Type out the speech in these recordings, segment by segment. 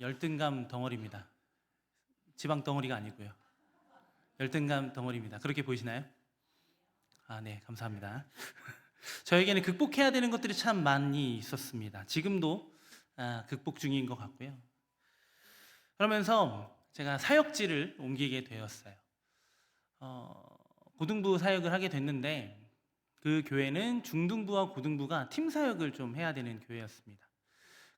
열등감 덩어리입니다. 지방 덩어리가 아니고요. 열등감 덩어리입니다. 그렇게 보이시나요? 네, 감사합니다. 저에게는 극복해야 되는 것들이 참 많이 있었습니다. 지금도 극복 중인 것 같고요. 그러면서 제가 사역지를 옮기게 되었어요. 고등부 사역을 하게 됐는데 그 교회는 중등부와 고등부가 팀 사역을 좀 해야 되는 교회였습니다.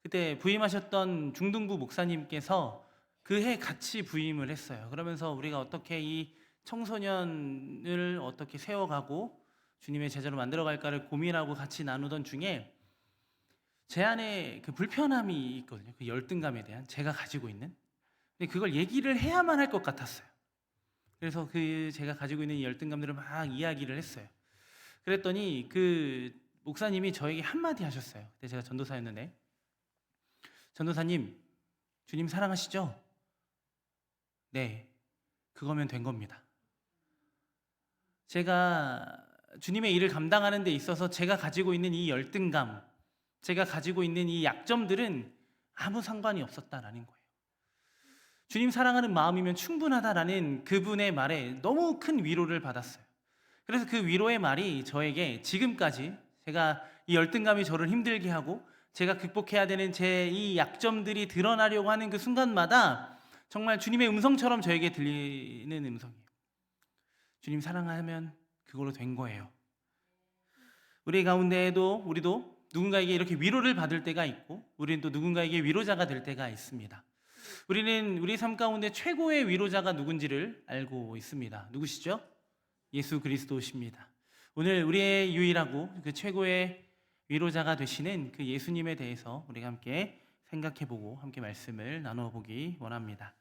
그때 부임하셨던 중등부 목사님께서 그 해 같이 부임을 했어요. 그러면서 우리가 어떻게 이 청소년을 어떻게 세워가고 주님의 제자로 만들어갈까를 고민하고 같이 나누던 중에 제 안에 그 불편함이 있거든요. 그 열등감에 대한 제가 가지고 있는. 근데 그걸 얘기를 해야만 할 것 같았어요. 그래서 그 제가 가지고 있는 이 열등감들을 막 이야기를 했어요. 그랬더니 그 목사님이 저에게 한마디 하셨어요. 그때 제가 전도사였는데, 전도사님, 주님 사랑하시죠? 네, 그거면 된 겁니다. 제가 주님의 일을 감당하는 데 있어서 제가 가지고 있는 이 열등감, 제가 가지고 있는 이 약점들은 아무 상관이 없었다라는 거예요. 주님 사랑하는 마음이면 충분하다라는 그분의 말에 너무 큰 위로를 받았어요. 그래서 그 위로의 말이 저에게 지금까지 제가 이 열등감이 저를 힘들게 하고 제가 극복해야 되는 제 이 약점들이 드러나려고 하는 그 순간마다 정말 주님의 음성처럼 저에게 들리는 음성이에요. 주님 사랑하면 그걸로 된 거예요. 우리 가운데에도 우리도 누군가에게 이렇게 위로를 받을 때가 있고 우리는 또 누군가에게 위로자가 될 때가 있습니다. 우리는 우리 삶 가운데 최고의 위로자가 누군지를 알고 있습니다. 누구시죠? 예수 그리스도십니다. 오늘 우리의 유일하고 그 최고의 위로자가 되시는 그 예수님에 대해서 우리가 함께 생각해보고 함께 말씀을 나눠보기 원합니다.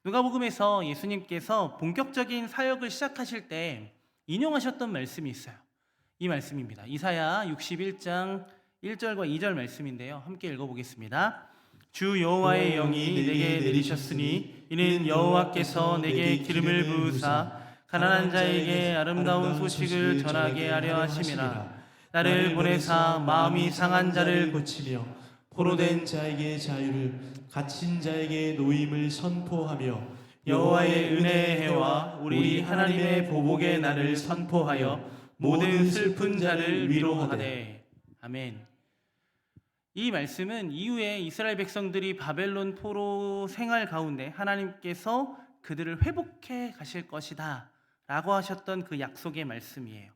누가복음에서 예수님께서 본격적인 사역을 시작하실 때 인용하셨던 말씀이 있어요. 이 말씀입니다. 이사야 61장 1절과 2절 말씀인데요. 함께 읽어보겠습니다. 주 여호와의 영이 내게 내리셨으니 이는 여호와께서 내게 기름을 부으사 가난한 자에게 아름다운 소식을 전하게 하려 하심이라. 나를 보내사 마음이 상한 자를 고치며 포로된 자에게 자유를, 갇힌 자에게 노임을 선포하며 여호와의 은혜의 해와 우리 하나님의 보복의 날을 선포하여 모든 슬픈 자를 위로하되. 아멘. 이 말씀은 이후에 이스라엘 백성들이 바벨론 포로 생활 가운데 하나님께서 그들을 회복해 가실 것이다 라고 하셨던 그 약속의 말씀이에요.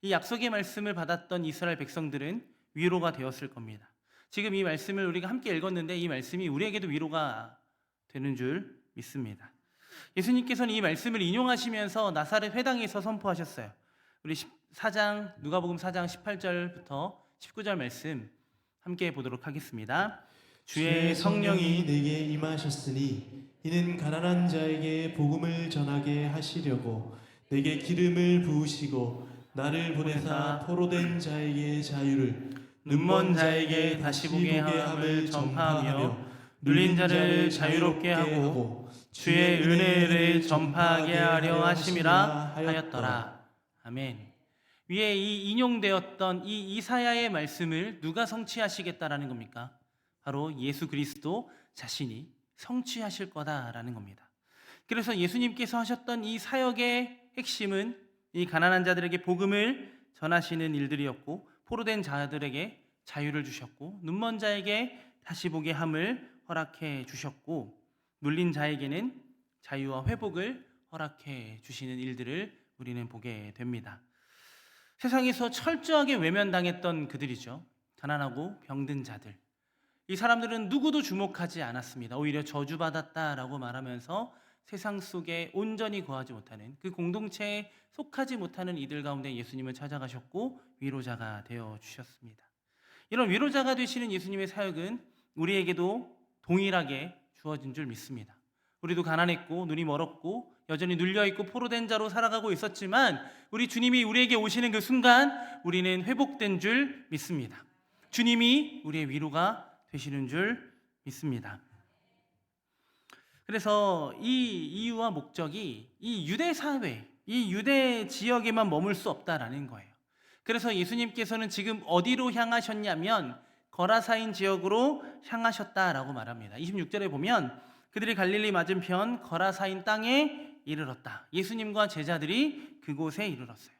이 약속의 말씀을 받았던 이스라엘 백성들은 위로가 되었을 겁니다. 지금 이 말씀을 우리가 함께 읽었는데 이 말씀이 우리에게도 위로가 되는 줄 믿습니다. 예수님께서는 이 말씀을 인용하시면서 나사렛 회당에서 선포하셨어요. 우리 누가복음 4장 18절부터 19절 말씀 함께 보도록 하겠습니다. 주의 성령이 내게 임하셨으니 이는 가난한 자에게 복음을 전하게 하시려고 내게 기름을 부으시고 나를 보내사 포로된 자에게 자유를, 눈먼 자에게 다시 보게 함을 전파하며 눌린 자를 자유롭게 하고 주의 은혜를 전파하게 하려 하심이라 하였더라. 아멘. 위에 이 인용되었던 이 이사야의 말씀을 누가 성취하시겠다라는 겁니까? 바로 예수 그리스도 자신이 성취하실 거다라는 겁니다. 그래서 예수님께서 하셨던 이 사역의 핵심은 이 가난한 자들에게 복음을 전하시는 일들이었고 포로된 자들에게 자유를 주셨고 눈먼 자에게 다시 보게 함을 허락해 주셨고 눌린 자에게는 자유와 회복을 허락해 주시는 일들을 우리는 보게 됩니다. 세상에서 철저하게 외면당했던 그들이죠. 가난하고 병든 자들. 이 사람들은 누구도 주목하지 않았습니다. 오히려 저주받았다라고 말하면서 세상 속에 온전히 거하지 못하는 그 공동체에 속하지 못하는 이들 가운데 예수님을 찾아가셨고 위로자가 되어 주셨습니다. 이런 위로자가 되시는 예수님의 사역은 우리에게도 동일하게 주어진 줄 믿습니다. 우리도 가난했고 눈이 멀었고 여전히 눌려있고 포로된 자로 살아가고 있었지만 우리 주님이 우리에게 오시는 그 순간 우리는 회복된 줄 믿습니다. 주님이 우리의 위로가 되시는 줄 믿습니다. 그래서 이 이유와 목적이 이 유대 사회, 이 유대 지역에만 머물 수 없다라는 거예요. 그래서 예수님께서는 지금 어디로 향하셨냐면 거라사인 지역으로 향하셨다라고 말합니다. 26절에 보면 그들이 갈릴리 맞은편 거라사인 땅에 이르렀다. 예수님과 제자들이 그곳에 이르렀어요.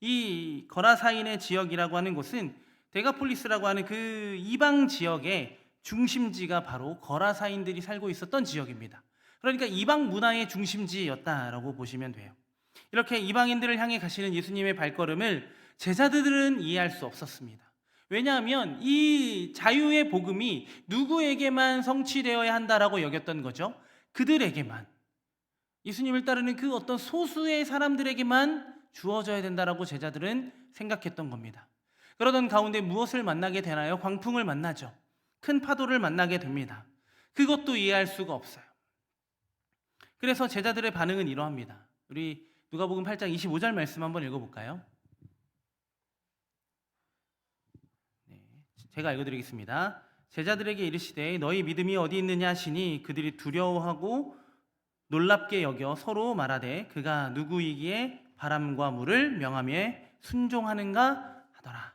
이 거라사인의 지역이라고 하는 곳은 데가폴리스라고 하는 그 이방 지역의 중심지가 바로 거라사인들이 살고 있었던 지역입니다. 그러니까 이방 문화의 중심지였다라고 보시면 돼요. 이렇게 이방인들을 향해 가시는 예수님의 발걸음을 제자들은 이해할 수 없었습니다. 왜냐하면 이 자유의 복음이 누구에게만 성취되어야 한다라고 여겼던 거죠. 그들에게만, 예수님을 따르는 그 어떤 소수의 사람들에게만 주어져야 된다라고 제자들은 생각했던 겁니다. 그러던 가운데 무엇을 만나게 되나요? 광풍을 만나죠. 큰 파도를 만나게 됩니다. 그것도 이해할 수가 없어요. 그래서 제자들의 반응은 이러합니다. 우리 누가복음 8장 25절 말씀 한번 읽어볼까요? 네, 제가 읽어드리겠습니다. 제자들에게 이르시되 너희 믿음이 어디 있느냐 하시니 그들이 두려워하고 놀랍게 여겨 서로 말하되 그가 누구이기에 바람과 물을 명하며 순종하는가 하더라.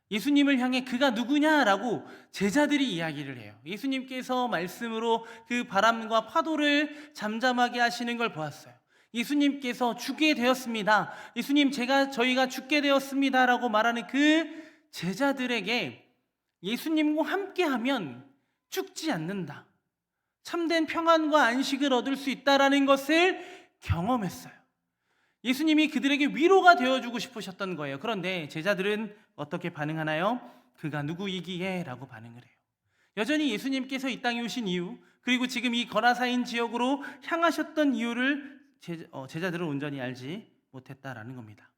예수님을 향해 그가 누구냐라고 제자들이 이야기를 해요. 예수님께서 말씀으로 그 바람과 파도를 잠잠하게 하시는 걸 보았어요. 예수님께서 죽게 되었습니다. 예수님, 저희가 죽게 되었습니다라고 말하는 그 제자들에게 예수님과 함께하면 죽지 않는다, 참된 평안과 안식을 얻을 수 있다라는 것을 경험했어요. 예수님이 그들에게 위로가 되어주고 싶으셨던 거예요. 그런데 제자들은 어떻게 반응하나요? 그가 누구이기에? 라고 반응을 해요. 여전히 예수님께서 이 땅에 오신 이유, 그리고 지금 이 거라사인 지역으로 향하셨던 이유를 제자들은 온전히 알지 못했다라는 겁니다.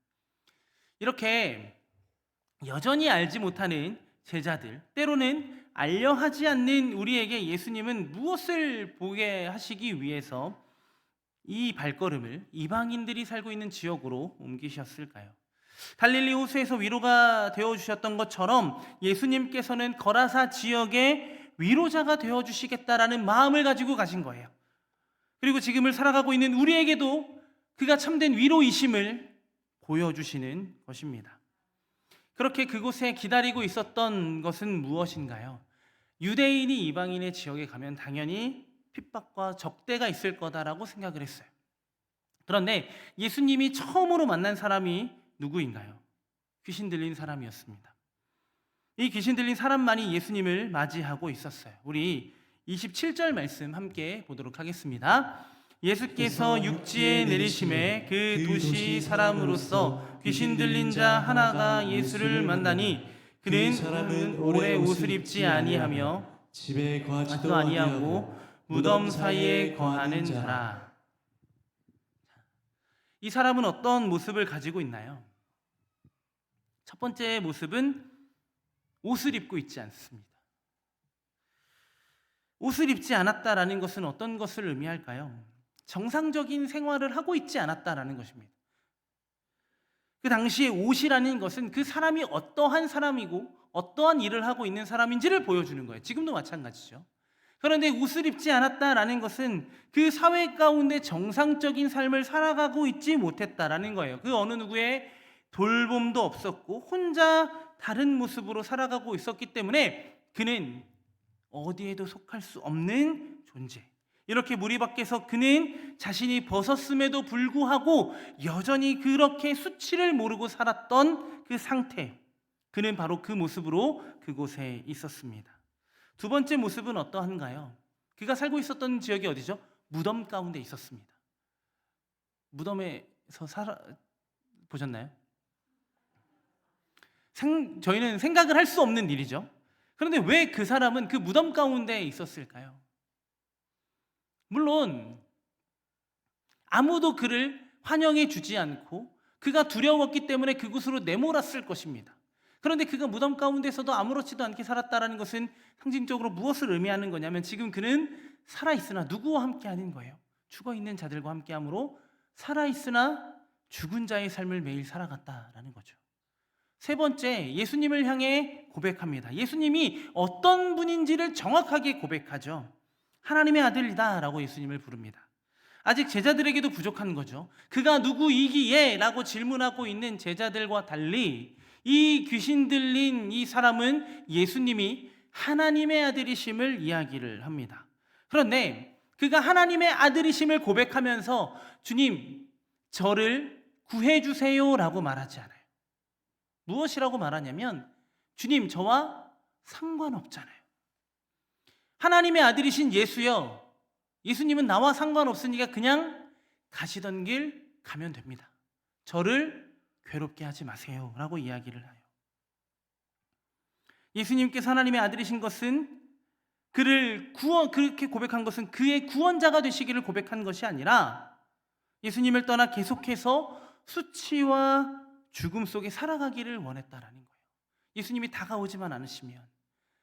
이렇게 여전히 알지 못하는 제자들, 때로는 알려 하지 않는 우리에게 예수님은 무엇을 보게 하시기 위해서 이 발걸음을 이방인들이 살고 있는 지역으로 옮기셨을까요? 갈릴리 호수에서 위로가 되어주셨던 것처럼 예수님께서는 거라사 지역의 위로자가 되어주시겠다라는 마음을 가지고 가신 거예요. 그리고 지금을 살아가고 있는 우리에게도 그가 참된 위로이심을 보여주시는 것입니다. 그렇게 그곳에 기다리고 있었던 것은 무엇인가요? 유대인이 이방인의 지역에 가면 당연히 핍박과 적대가 있을 거다라고 생각을 했어요. 그런데 예수님이 처음으로 만난 사람이 누구인가요? 귀신 들린 사람이었습니다. 이 귀신 들린 사람만이 예수님을 맞이하고 있었어요. 우리 27절 말씀 함께 보도록 하겠습니다. 예수께서 육지에 내리심에 그 도시 사람으로서 귀신 들린 자 하나가 예수를 만나니 그는 오래 옷을 입지 아니하며 집에 거하지도 아니하고 무덤 사이에 거하는 자라. 이 사람은 어떤 모습을 가지고 있나요? 첫 번째 모습은 옷을 입고 있지 않습니다. 옷을 입지 않았다라는 것은 어떤 것을 의미할까요? 정상적인 생활을 하고 있지 않았다라는 것입니다. 그 당시에 옷이라는 것은 그 사람이 어떠한 사람이고 어떠한 일을 하고 있는 사람인지를 보여주는 거예요. 지금도 마찬가지죠. 그런데 옷을 입지 않았다라는 것은 그 사회 가운데 정상적인 삶을 살아가고 있지 못했다라는 거예요. 그 어느 누구의 돌봄도 없었고 혼자 다른 모습으로 살아가고 있었기 때문에 그는 어디에도 속할 수 없는 존재. 이렇게 무리 밖에서 그는 자신이 벗었음에도 불구하고 여전히 그렇게 수치를 모르고 살았던 그 상태, 그는 바로 그 모습으로 그곳에 있었습니다. 두 번째 모습은 어떠한가요? 그가 살고 있었던 지역이 어디죠? 무덤 가운데 있었습니다. 무덤에서 보셨나요? 저희는 생각을 할 수 없는 일이죠. 그런데 왜 그 사람은 그 무덤 가운데 있었을까요? 물론 아무도 그를 환영해 주지 않고 그가 두려웠기 때문에 그곳으로 내몰았을 것입니다. 그런데 그가 무덤 가운데서도 아무렇지도 않게 살았다는 것은 상징적으로 무엇을 의미하는 거냐면 지금 그는 살아있으나 누구와 함께하는 거예요? 죽어있는 자들과 함께함으로 살아있으나 죽은 자의 삶을 매일 살아갔다라는 거죠. 세 번째, 예수님을 향해 고백합니다. 예수님이 어떤 분인지를 정확하게 고백하죠. 하나님의 아들이다 라고 예수님을 부릅니다. 아직 제자들에게도 부족한 거죠. 그가 누구이기에? 라고 질문하고 있는 제자들과 달리 이 귀신 들린 이 사람은 예수님이 하나님의 아들이심을 이야기를 합니다. 그런데 그가 하나님의 아들이심을 고백하면서 주님, 저를 구해주세요 라고 말하지 않아요. 무엇이라고 말하냐면 주님, 저와 상관없잖아요. 하나님의 아들이신 예수여, 예수님은 나와 상관없으니까 그냥 가시던 길 가면 됩니다. 저를 괴롭게 하지 마세요 라고 이야기를 해요. 예수님께서 하나님의 아들이신 것은 그렇게 고백한 것은 그의 구원자가 되시기를 고백한 것이 아니라 예수님을 떠나 계속해서 수치와 죽음 속에 살아가기를 원했다라는 거예요. 예수님이 다가오지만 않으시면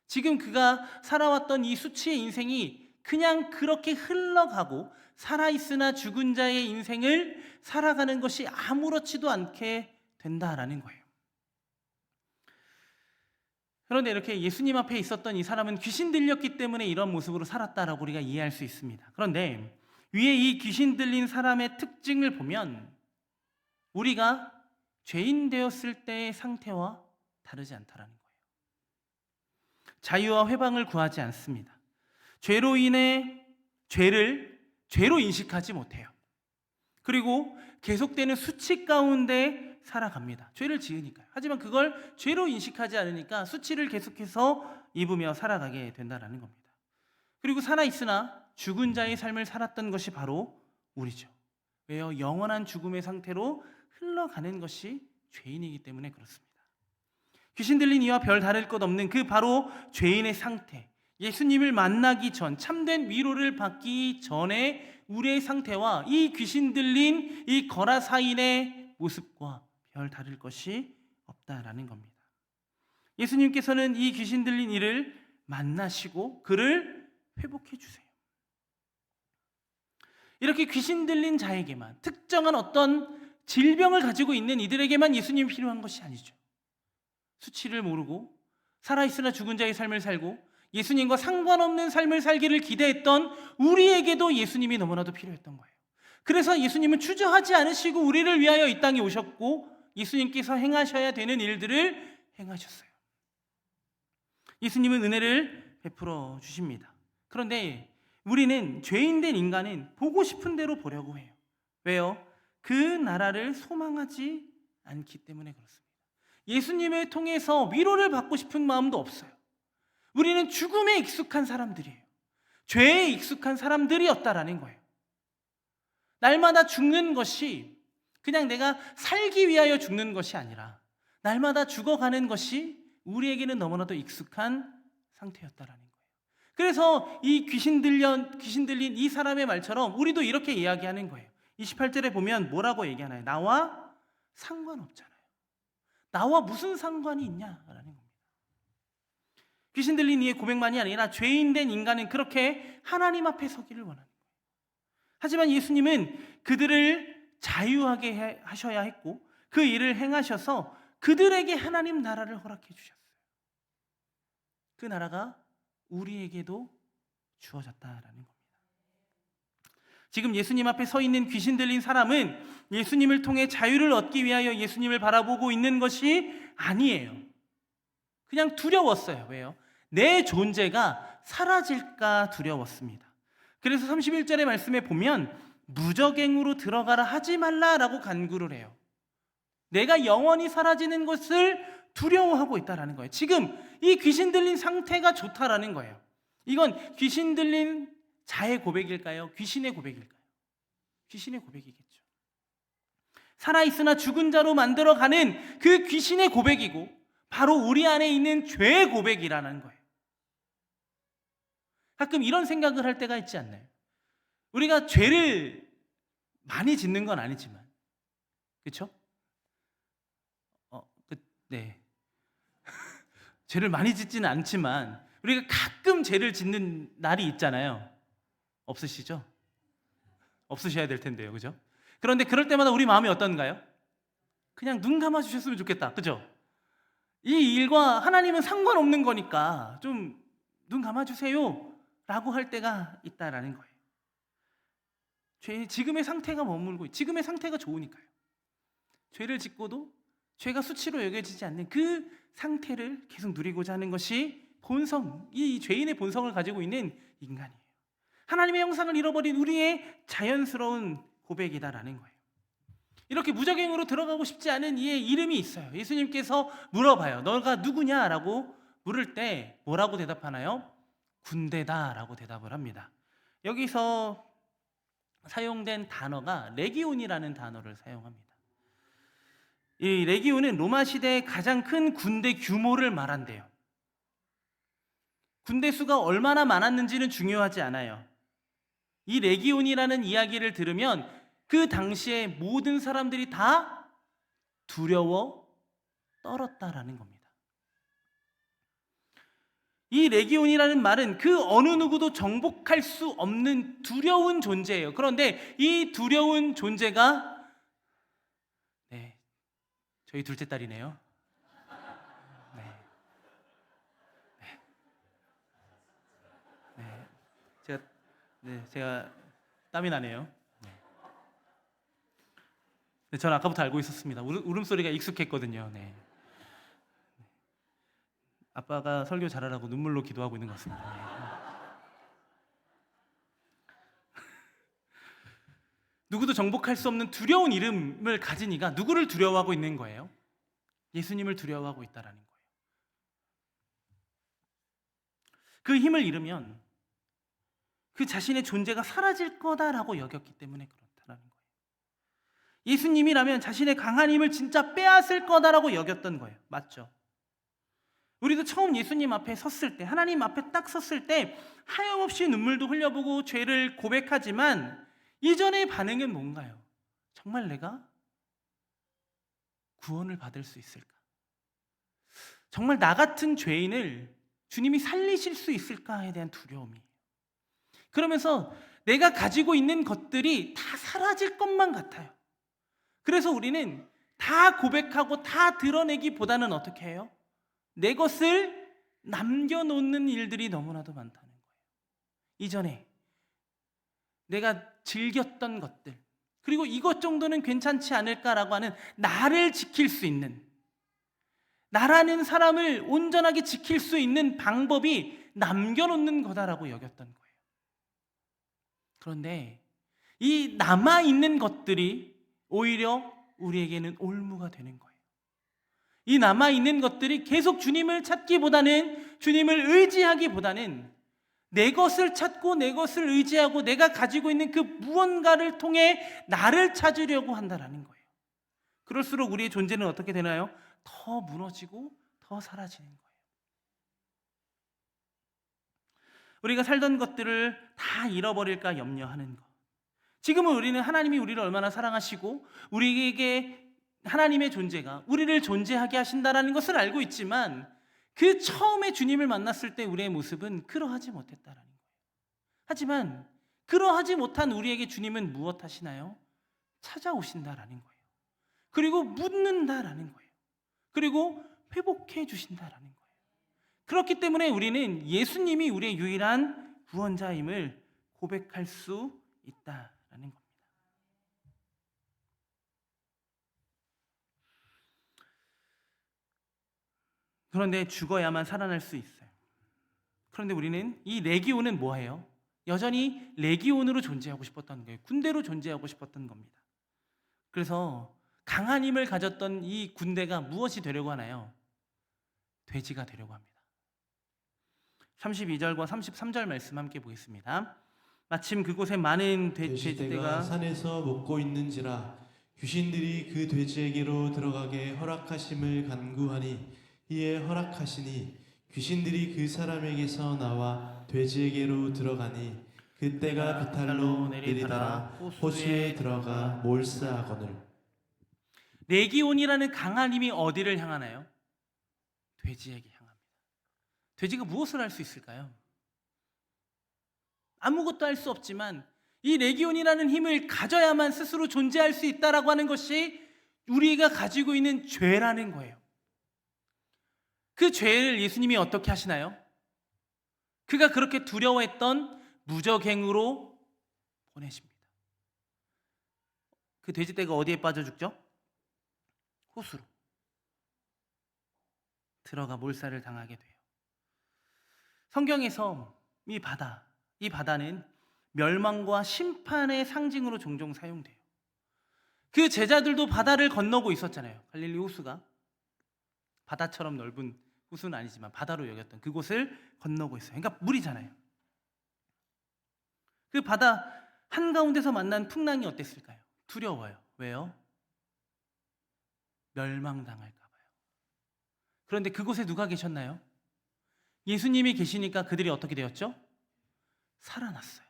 지금 그가 살아왔던 이 수치의 인생이 그냥 그렇게 흘러가고 살아있으나 죽은 자의 인생을 살아가는 것이 아무렇지도 않게 된다라는 거예요. 그런데 이렇게 예수님 앞에 있었던 이 사람은 귀신 들렸기 때문에 이런 모습으로 살았다라고 우리가 이해할 수 있습니다. 그런데 위에 이 귀신 들린 사람의 특징을 보면 우리가 죄인 되었을 때의 상태와 다르지 않다라는 거예요. 자유와 회방을 구하지 않습니다. 죄로 인해 죄로 인식하지 못해요. 그리고 계속되는 수치 가운데 살아갑니다. 죄를 지으니까요. 하지만 그걸 죄로 인식하지 않으니까 수치를 계속해서 입으며 살아가게 된다는 겁니다. 그리고 살아있으나 죽은 자의 삶을 살았던 것이 바로 우리죠. 왜요? 영원한 죽음의 상태로 흘러가는 것이 죄인이기 때문에 그렇습니다. 귀신 들린 이와 별 다를 것 없는 그 바로 죄인의 상태, 예수님을 만나기 전, 참된 위로를 받기 전에 우리의 상태와 이 귀신 들린 이 거라사인의 모습과 별 다를 것이 없다라는 겁니다. 예수님께서는 이 귀신 들린 이를 만나시고 그를 회복해 주세요. 이렇게 귀신 들린 자에게만, 특정한 어떤 질병을 가지고 있는 이들에게만 예수님이 필요한 것이 아니죠. 수치를 모르고 살아있으나 죽은 자의 삶을 살고 예수님과 상관없는 삶을 살기를 기대했던 우리에게도 예수님이 너무나도 필요했던 거예요. 그래서 예수님은 주저하지 않으시고 우리를 위하여 이 땅에 오셨고 예수님께서 행하셔야 되는 일들을 행하셨어요. 예수님은 은혜를 베풀어 주십니다. 그런데 우리는 죄인된 인간은 보고 싶은 대로 보려고 해요. 왜요? 그 나라를 소망하지 않기 때문에 그렇습니다. 예수님을 통해서 위로를 받고 싶은 마음도 없어요. 우리는 죽음에 익숙한 사람들이에요. 죄에 익숙한 사람들이었다라는 거예요. 날마다 죽는 것이 그냥 내가 살기 위하여 죽는 것이 아니라 날마다 죽어가는 것이 우리에게는 너무나도 익숙한 상태였다라는 거예요. 그래서 이 귀신 들린 이 사람의 말처럼 우리도 이렇게 이야기하는 거예요. 28절에 보면 뭐라고 얘기하나요? 나와 상관없잖아요. 나와 무슨 상관이 있냐라는 겁니다. 귀신 들린 이의 고백만이 아니라 죄인된 인간은 그렇게 하나님 앞에 서기를 원하는 거예요. 하지만 예수님은 그들을 자유하게 하셔야 했고 그 일을 행하셔서 그들에게 하나님 나라를 허락해 주셨어요. 그 나라가 우리에게도 주어졌다라는 겁니다. 지금 예수님 앞에 서 있는 귀신 들린 사람은 예수님을 통해 자유를 얻기 위하여 예수님을 바라보고 있는 것이 아니에요. 그냥 두려웠어요. 왜요? 내 존재가 사라질까 두려웠습니다. 그래서 31절의 말씀에 보면 무적행으로 들어가라 하지 말라라고 간구를 해요. 내가 영원히 사라지는 것을 두려워하고 있다라는 거예요. 지금 이 귀신 들린 상태가 좋다라는 거예요. 이건 귀신 들린 자의 고백일까요? 귀신의 고백일까요? 귀신의 고백이겠죠. 살아있으나 죽은 자로 만들어가는 그 귀신의 고백이고 바로 우리 안에 있는 죄의 고백이라는 거예요. 가끔 이런 생각을 할 때가 있지 않나요? 우리가 죄를 많이 짓는 건 아니지만 그렇죠? 네. 죄를 많이 짓지는 않지만 우리가 가끔 죄를 짓는 날이 있잖아요. 없으시죠? 없으셔야 될 텐데요. 그죠? 그런데 그럴 때마다 우리 마음이 어떤가요? 그냥 눈 감아 주셨으면 좋겠다. 그죠? 이 일과 하나님은 상관없는 거니까 좀 눈 감아 주세요 라고 할 때가 있다라는 거예요. 지금의 상태가 머물고 지금의 상태가 좋으니까요. 죄를 짓고도 죄가 수치로 여겨지지 않는 그 상태를 계속 누리고자 하는 것이 본성, 이 죄인의 본성을 가지고 있는 인간이에요. 하나님의 형상을 잃어버린 우리의 자연스러운 고백이다라는 거예요. 이렇게 무적행으로 들어가고 싶지 않은 이의 이름이 있어요. 예수님께서 물어봐요. 너가 누구냐라고 물을 때 뭐라고 대답하나요? 군대다라고 대답을 합니다. 여기서 사용된 단어가 레기온이라는 단어를 사용합니다. 이 레기온은 로마 시대의 가장 큰 군대 규모를 말한대요. 군대 수가 얼마나 많았는지는 중요하지 않아요. 이 레기온이라는 이야기를 들으면 그 당시에 모든 사람들이 다 두려워 떨었다라는 겁니다. 이 레기온이라는 말은 그 어느 누구도 정복할 수 없는 두려운 존재예요. 그런데 이 두려운 존재가 저희 둘째 딸이네요. 제가 땀이 나네요. 저는 아까부터 알고 있었습니다. 울음소리가 익숙했거든요. 아빠가 설교 잘하라고 눈물로 기도하고 있는 것 같습니다. 누구도 정복할 수 없는 두려운 이름을 가진 이가 누구를 두려워하고 있는 거예요? 예수님을 두려워하고 있다라는 거예요. 그 힘을 잃으면 그 자신의 존재가 사라질 거다라고 여겼기 때문에 그렇다라는 거예요. 예수님이라면 자신의 강한 힘을 진짜 빼앗을 거다라고 여겼던 거예요. 맞죠? 우리도 처음 예수님 앞에 섰을 때, 하나님 앞에 딱 섰을 때 하염없이 눈물도 흘려보고 죄를 고백하지만 이전의 반응은 뭔가요? 정말 내가 구원을 받을 수 있을까? 정말 나 같은 죄인을 주님이 살리실 수 있을까에 대한 두려움이. 그러면서 내가 가지고 있는 것들이 다 사라질 것만 같아요. 그래서 우리는 다 고백하고 다 드러내기보다는 어떻게 해요? 내 것을 남겨놓는 일들이 너무나도 많다는 거예요. 이전에 내가 즐겼던 것들, 그리고 이것 정도는 괜찮지 않을까라고 하는 나를 지킬 수 있는, 나라는 사람을 온전하게 지킬 수 있는 방법이 남겨놓는 거다라고 여겼던 거예요. 그런데 이 남아있는 것들이 오히려 우리에게는 올무가 되는 거예요. 이 남아있는 것들이 계속 주님을 찾기보다는, 주님을 의지하기보다는 내 것을 찾고 내 것을 의지하고 내가 가지고 있는 그 무언가를 통해 나를 찾으려고 한다는 거예요. 그럴수록 우리의 존재는 어떻게 되나요? 더 무너지고 더 사라지는 거예요. 우리가 살던 것들을 다 잃어버릴까 염려하는 것. 지금은 우리는 하나님이 우리를 얼마나 사랑하시고 우리에게 하나님의 존재가 우리를 존재하게 하신다는 것을 알고 있지만 그 처음에 주님을 만났을 때 우리의 모습은 그러하지 못했다는 거예요. 하지만 그러하지 못한 우리에게 주님은 무엇 하시나요? 찾아오신다라는 거예요. 그리고 묻는다라는 거예요. 그리고 회복해 주신다라는 거예요. 그렇기 때문에 우리는 예수님이 우리의 유일한 구원자임을 고백할 수 있다라는 겁니다. 그런데 죽어야만 살아날 수 있어요. 그런데 우리는 이 레기온은 뭐예요? 여전히 레기온으로 존재하고 싶었던 거예요. 군대로 존재하고 싶었던 겁니다. 그래서 강한 힘을 가졌던 이 군대가 무엇이 되려고 하나요? 돼지가 되려고 합니다. 32절과 33절 말씀 함께 보겠습니다. 마침 그곳에 많은 돼지떼가 산에서 먹고 있는지라 귀신들이 그 돼지에게로 들어가게 허락하심을 간구하니 이에 허락하시니 귀신들이 그 사람에게서 나와 돼지에게로 들어가니 그때가 비탈로 내리다라 호수에 들어가 몰수하거늘. 레기온이라는 강한 힘이 어디를 향하나요? 돼지에게 향합니다. 돼지가 무엇을 할 수 있을까요? 아무것도 할 수 없지만 이 레기온이라는 힘을 가져야만 스스로 존재할 수 있다라고 하는 것이 우리가 가지고 있는 죄라는 거예요. 그 죄를 예수님이 어떻게 하시나요? 그가 그렇게 두려워했던 무적행으로 보내십니다. 그 돼지떼가 어디에 빠져 죽죠? 호수로. 들어가 몰살을 당하게 돼요. 성경에서 이 바다는 멸망과 심판의 상징으로 종종 사용돼요. 그 제자들도 바다를 건너고 있었잖아요. 갈릴리 호수가 바다처럼 넓은 호수는 아니지만 바다로 여겼던 그곳을 건너고 있어요. 그러니까 물이잖아요. 그 바다 한가운데서 만난 풍랑이 어땠을까요? 두려워요. 왜요? 멸망당할까 봐요. 그런데 그곳에 누가 계셨나요? 예수님이 계시니까 그들이 어떻게 되었죠? 살아났어요.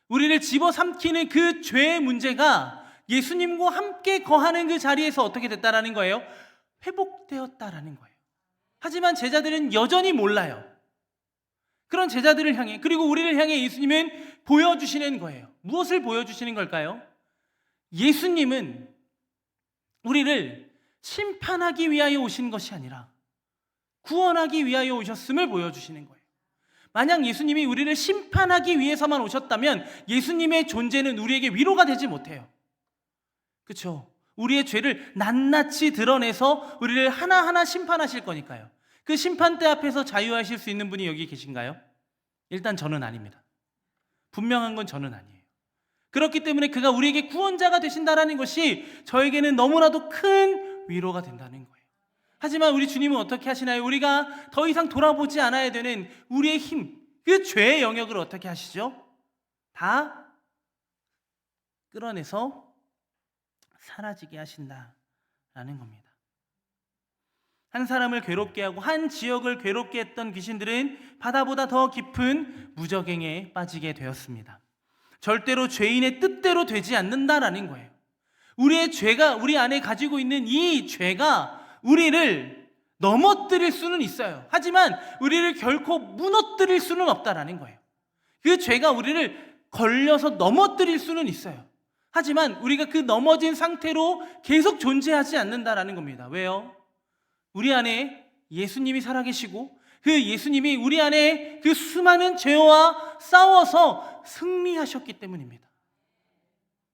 우리를 집어삼키는 그 죄의 문제가 예수님과 함께 거하는 그 자리에서 어떻게 됐다라는 거예요? 회복되었다라는 거예요. 하지만 제자들은 여전히 몰라요. 그런 제자들을 향해, 그리고 우리를 향해 예수님은 보여주시는 거예요. 무엇을 보여주시는 걸까요? 예수님은 우리를 심판하기 위하여 오신 것이 아니라 구원하기 위하여 오셨음을 보여주시는 거예요. 만약 예수님이 우리를 심판하기 위해서만 오셨다면 예수님의 존재는 우리에게 위로가 되지 못해요. 그렇죠? 우리의 죄를 낱낱이 드러내서 우리를 하나하나 심판하실 거니까요. 그 심판대 앞에서 자유하실 수 있는 분이 여기 계신가요? 일단 저는 아닙니다. 분명한 건 저는 아니에요. 그렇기 때문에 그가 우리에게 구원자가 되신다는 것이 저에게는 너무나도 큰 위로가 된다는 거예요. 하지만 우리 주님은 어떻게 하시나요? 우리가 더 이상 돌아보지 않아야 되는 우리의 힘, 그 죄의 영역을 어떻게 하시죠? 다 끌어내서 사라지게 하신다라는 겁니다. 한 사람을 괴롭게 하고 한 지역을 괴롭게 했던 귀신들은 바다보다 더 깊은 무적행에 빠지게 되었습니다. 절대로 죄인의 뜻대로 되지 않는다라는 거예요. 우리의 죄가, 우리 안에 가지고 있는 이 죄가 우리를 넘어뜨릴 수는 있어요. 하지만 우리를 결코 무너뜨릴 수는 없다라는 거예요. 그 죄가 우리를 걸려서 넘어뜨릴 수는 있어요. 하지만 우리가 그 넘어진 상태로 계속 존재하지 않는다라는 겁니다. 왜요? 우리 안에 예수님이 살아계시고 그 예수님이 우리 안에 그 수많은 죄와 싸워서 승리하셨기 때문입니다.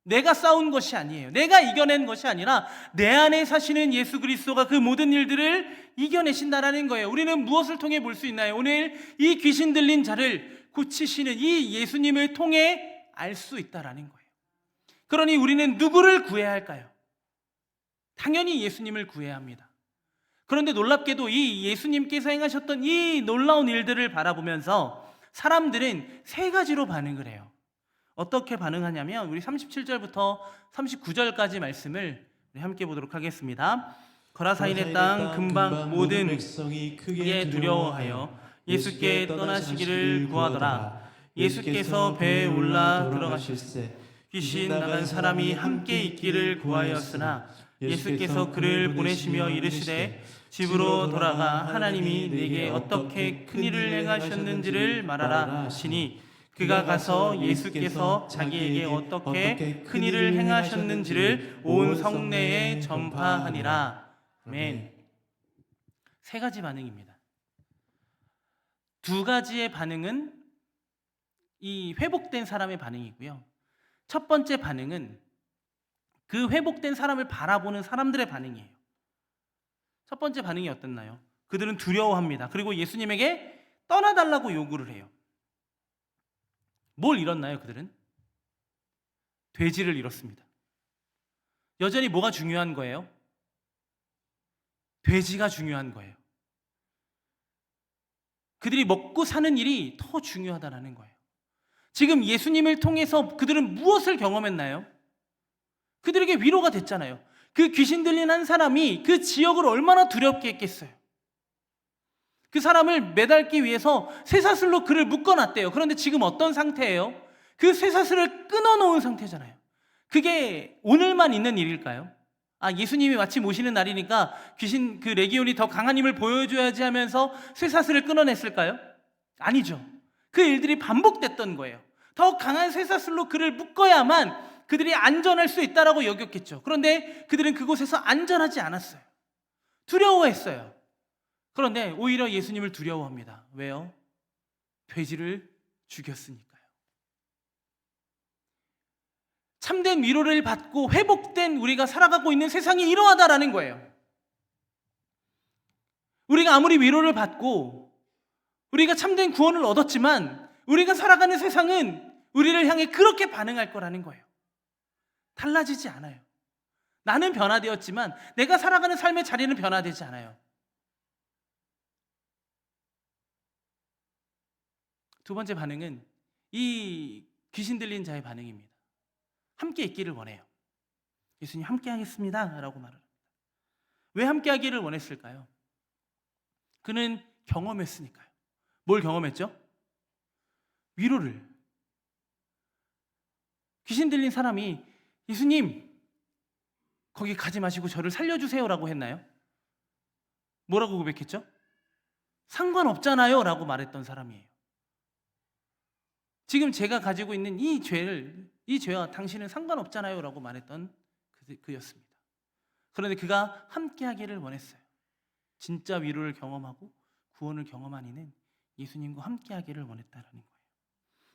내가 싸운 것이 아니에요. 내가 이겨낸 것이 아니라 내 안에 사시는 예수 그리스도가 그 모든 일들을 이겨내신다라는 거예요. 우리는 무엇을 통해 볼 수 있나요? 오늘 이 귀신 들린 자를 고치시는 이 예수님을 통해 알 수 있다라는 거예요. 그러니 우리는 누구를 구해야 할까요? 당연히 예수님을 구해야 합니다. 그런데 놀랍게도 이 예수님께서 행하셨던 이 놀라운 일들을 바라보면서 사람들은 세 가지로 반응을 해요. 어떻게 반응하냐면 우리 37절부터 39절까지 말씀을 우리 함께 보도록 하겠습니다. 거라사인의 땅 근방 모든 백성이 크게 두려워하여 예수께 떠나시기를 구하더라. 예수께서 배에 올라 들어가실새 귀신 나간 사람이 함께 있기를 구하였으나 예수께서 그를 보내시며 이르시되 집으로 돌아가 하나님이 내게 어떻게 큰일을 행하셨는지를 말하라 하시니 그가 가서 예수께서 자기에게 어떻게 큰일을 행하셨는지를 온 성내에 전파하니라. 아멘. 세 가지 반응입니다. 두 가지의 반응은 이 회복된 사람의 반응이고요. 첫 번째 반응은 그 회복된 사람을 바라보는 사람들의 반응이에요. 첫 번째 반응이 어땠나요? 그들은 두려워합니다. 그리고 예수님에게 떠나달라고 요구를 해요. 뭘 잃었나요, 그들은? 돼지를 잃었습니다. 여전히 뭐가 중요한 거예요? 돼지가 중요한 거예요. 그들이 먹고 사는 일이 더 중요하다는 거예요. 지금 예수님을 통해서 그들은 무엇을 경험했나요? 그들에게 위로가 됐잖아요. 그 귀신 들린 한 사람이 그 지역을 얼마나 두렵게 했겠어요. 그 사람을 매달기 위해서 쇠사슬로 그를 묶어놨대요. 그런데 지금 어떤 상태예요? 그 쇠사슬을 끊어놓은 상태잖아요. 그게 오늘만 있는 일일까요? 예수님이 마침 오시는 날이니까 귀신 그 레기온이 더 강한 힘을 보여줘야지 하면서 쇠사슬을 끊어냈을까요? 아니죠. 그 일들이 반복됐던 거예요. 더 강한 쇠사슬로 그를 묶어야만 그들이 안전할 수 있다라고 여겼겠죠. 그런데 그들은 그곳에서 안전하지 않았어요. 두려워했어요. 그런데 오히려 예수님을 두려워합니다. 왜요? 돼지를 죽였으니까요. 참된 위로를 받고 회복된 우리가 살아가고 있는 세상이 이러하다라는 거예요. 우리가 아무리 위로를 받고 우리가 참된 구원을 얻었지만 우리가 살아가는 세상은 우리를 향해 그렇게 반응할 거라는 거예요. 달라지지 않아요. 나는 변화되었지만 내가 살아가는 삶의 자리는 변화되지 않아요. 두 번째 반응은 이 귀신 들린 자의 반응입니다. 함께 있기를 원해요. 예수님 함께 하겠습니다 라고 말을 합니다. 왜 함께 하기를 원했을까요? 그는 경험했으니까요. 뭘 경험했죠? 위로를. 귀신 들린 사람이 예수님 거기 가지 마시고 저를 살려주세요 라고 했나요? 뭐라고 고백했죠? 상관없잖아요 라고 말했던 사람이에요. 지금 제가 가지고 있는 이 죄와 당신은 상관없잖아요 라고 말했던 그였습니다. 그런데 그가 함께 하기를 원했어요. 진짜 위로를 경험하고 구원을 경험한 이는 예수님과 함께 하기를 원했다라는 거예요.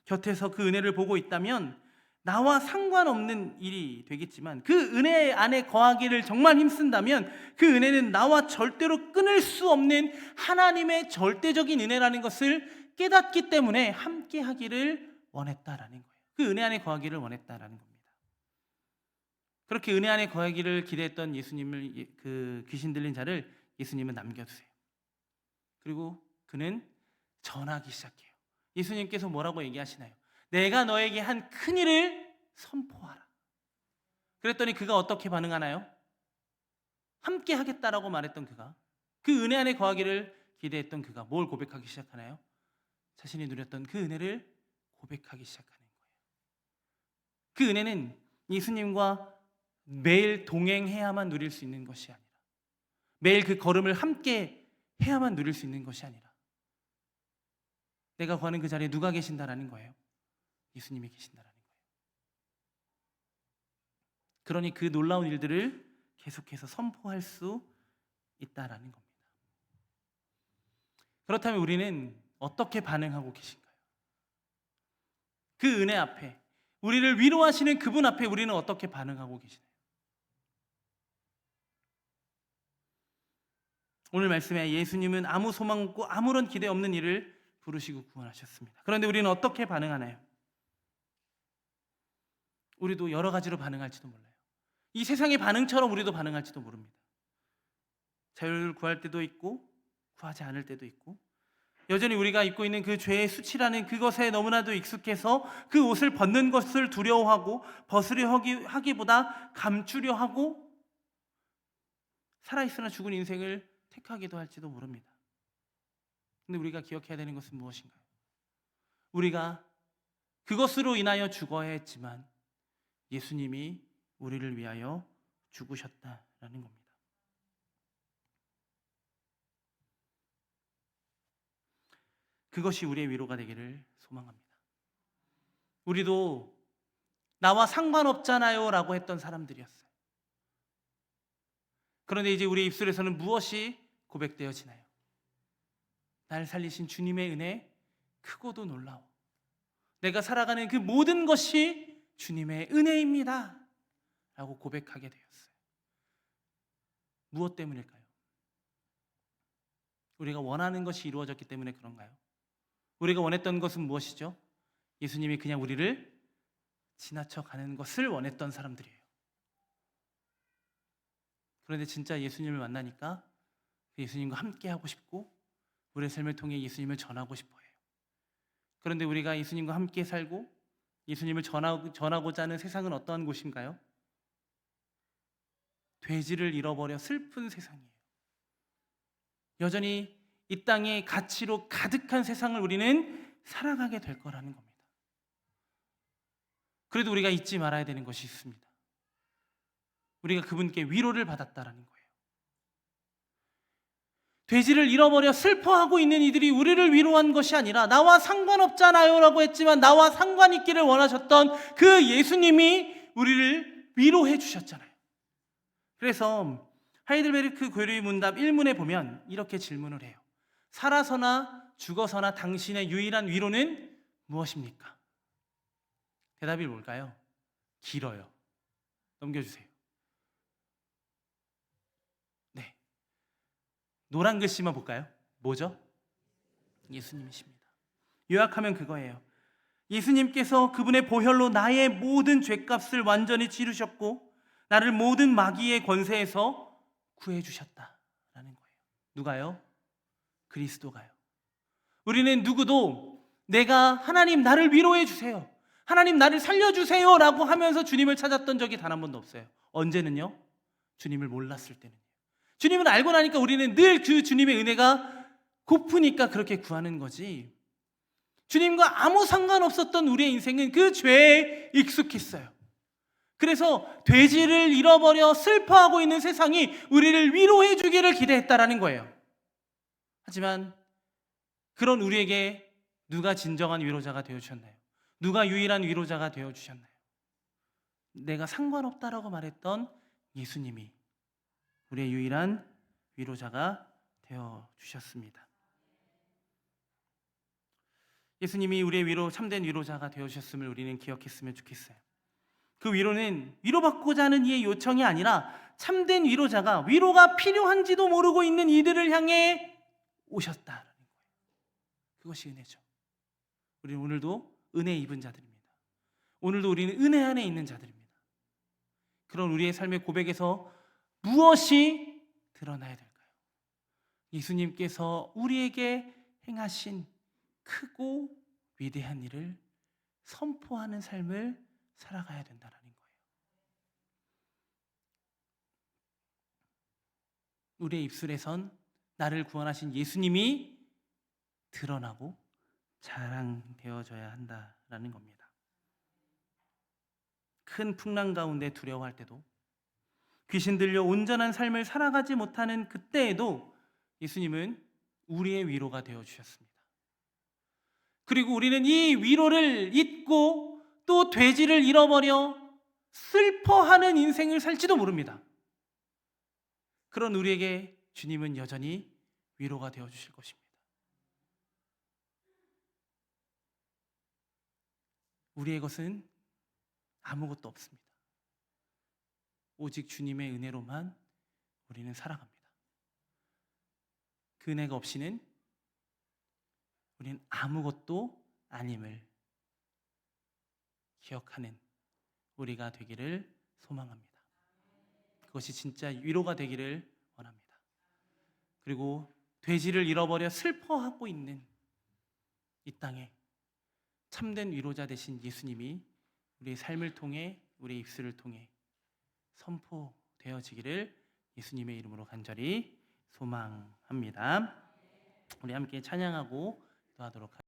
곁에서 그 은혜를 보고 있다면 나와 상관없는 일이 되겠지만 그 은혜 안에 거하기를 정말 힘쓴다면 그 은혜는 나와 절대로 끊을 수 없는 하나님의 절대적인 은혜라는 것을 깨닫기 때문에 함께 하기를 원했다라는 거예요. 그 은혜 안에 거하기를 원했다라는 겁니다. 그렇게 은혜 안에 거하기를 기대했던 예수님을, 그 귀신 들린 자를 예수님은 남겨두세요. 그리고 그는 전하기 시작해요. 예수님께서 뭐라고 얘기하시나요? 내가 너에게 한 큰 일을 선포하라. 그랬더니 그가 어떻게 반응하나요? 함께 하겠다라고 말했던 그가, 그 은혜 안에 거하기를 기대했던 그가 뭘 고백하기 시작하나요? 자신이 누렸던 그 은혜를 고백하기 시작하는 거예요. 그 은혜는 예수님과 매일 동행해야만 누릴 수 있는 것이 아니라, 매일 그 걸음을 함께 해야만 누릴 수 있는 것이 아니라, 내가 구하는 그 자리에 누가 계신다라는 거예요? 예수님이 계신다라는 거예요. 그러니 그 놀라운 일들을 계속해서 선포할 수 있다라는 겁니다. 그렇다면 우리는 어떻게 반응하고 계신가요? 그 은혜 앞에, 우리를 위로하시는 그분 앞에 우리는 어떻게 반응하고 계시나요? 오늘 말씀에 예수님은 아무 소망 없고 아무런 기대 없는 이를 부르시고 구원하셨습니다. 그런데 우리는 어떻게 반응하나요? 우리도 여러 가지로 반응할지도 몰라요. 이 세상의 반응처럼 우리도 반응할지도 모릅니다. 자유를 구할 때도 있고 구하지 않을 때도 있고, 여전히 우리가 입고 있는 그 죄의 수치라는 그것에 너무나도 익숙해서 그 옷을 벗는 것을 두려워하고 벗으려 하기보다 감추려 하고 살아있으나 죽은 인생을 택하기도 할지도 모릅니다. 근데 우리가 기억해야 되는 것은 무엇인가요? 우리가 그것으로 인하여 죽어야 했지만 예수님이 우리를 위하여 죽으셨다라는 겁니다. 그것이 우리의 위로가 되기를 소망합니다. 우리도 나와 상관없잖아요 라고 했던 사람들이었어요. 그런데 이제 우리 입술에서는 무엇이 고백되어지나요? 날 살리신 주님의 은혜 크고도 놀라워. 내가 살아가는 그 모든 것이 주님의 은혜입니다 라고 고백하게 되었어요. 무엇 때문일까요? 우리가 원하는 것이 이루어졌기 때문에 그런가요? 우리가 원했던 것은 무엇이죠? 예수님이 그냥 우리를 지나쳐 가는 것을 원했던 사람들이에요. 그런데 진짜 예수님을 만나니까 예수님과 함께 하고 싶고 우리의 삶을 통해 예수님을 전하고 싶어 해요. 그런데 우리가 예수님과 함께 살고 예수님을 전하고자 하는 세상은 어떠한 곳인가요? 돼지를 잃어버려 슬픈 세상이에요. 여전히 이 땅의 가치로 가득한 세상을 우리는 살아가게 될 거라는 겁니다. 그래도 우리가 잊지 말아야 되는 것이 있습니다. 우리가 그분께 위로를 받았다라는 거예요. 돼지를 잃어버려 슬퍼하고 있는 이들이 우리를 위로한 것이 아니라 나와 상관없잖아요 라고 했지만 나와 상관 있기를 원하셨던 그 예수님이 우리를 위로해 주셨잖아요. 그래서 하이델베르크 교류의 문답 1문에 보면 이렇게 질문을 해요. 살아서나 죽어서나 당신의 유일한 위로는 무엇입니까? 대답이 뭘까요? 길어요. 넘겨주세요. 네, 노란 글씨만 볼까요? 뭐죠? 예수님이십니다. 요약하면 그거예요. 예수님께서 그분의 보혈로 나의 모든 죄값을 완전히 치르셨고 나를 모든 마귀의 권세에서 구해주셨다라는 거예요. 누가요? 그리스도가요. 우리는 누구도 내가 하나님 나를 위로해 주세요, 하나님 나를 살려주세요 라고 하면서 주님을 찾았던 적이 단 한 번도 없어요. 언제는요? 주님을 몰랐을 때는요. 주님을 알고 나니까 우리는 늘 그 주님의 은혜가 고프니까 그렇게 구하는 거지, 주님과 아무 상관없었던 우리의 인생은 그 죄에 익숙했어요. 그래서 돼지를 잃어버려 슬퍼하고 있는 세상이 우리를 위로해 주기를 기대했다라는 거예요. 하지만 그런 우리에게 누가 진정한 위로자가 되어주셨나요? 누가 유일한 위로자가 되어주셨나요? 내가 상관없다라고 말했던 예수님이 우리의 유일한 위로자가 되어주셨습니다. 예수님이 우리의 참된 위로자가 되어주셨음을 우리는 기억했으면 좋겠어요. 그 위로는 위로받고자 하는 이의 요청이 아니라 참된 위로자가 위로가 필요한지도 모르고 있는 이들을 향해 오셨다라는 거예요. 그것이 은혜죠. 우리는 오늘도 은혜 입은 자들입니다. 오늘도 우리는 은혜 안에 있는 자들입니다. 그런 우리의 삶의 고백에서 무엇이 드러나야 될까요? 예수님께서 우리에게 행하신 크고 위대한 일을 선포하는 삶을 살아가야 된다는 거예요. 우리의 입술에선 나를 구원하신 예수님이 드러나고 자랑되어져야 한다라는 겁니다. 큰 풍랑 가운데 두려워할 때도, 귀신 들려 온전한 삶을 살아가지 못하는 그때에도 예수님은 우리의 위로가 되어주셨습니다. 그리고 우리는 이 위로를 잊고 또 돼지를 잃어버려 슬퍼하는 인생을 살지도 모릅니다. 그런 우리에게 주님은 여전히 위로가 되어주실 것입니다. 우리의 것은 아무것도 없습니다. 오직 주님의 은혜로만 우리는 살아갑니다. 그 은혜가 없이는 우리는 아무것도 아님을 기억하는 우리가 되기를 소망합니다. 그것이 진짜 위로가 되기를 원합니다. 그리고 돼지를 잃어버려 슬퍼하고 있는 이 땅에 참된 위로자 되신 예수님이 우리의 삶을 통해, 우리의 입술을 통해 선포되어지기를 예수님의 이름으로 간절히 소망합니다. 우리 함께 찬양하고 기도하도록 하겠습니다.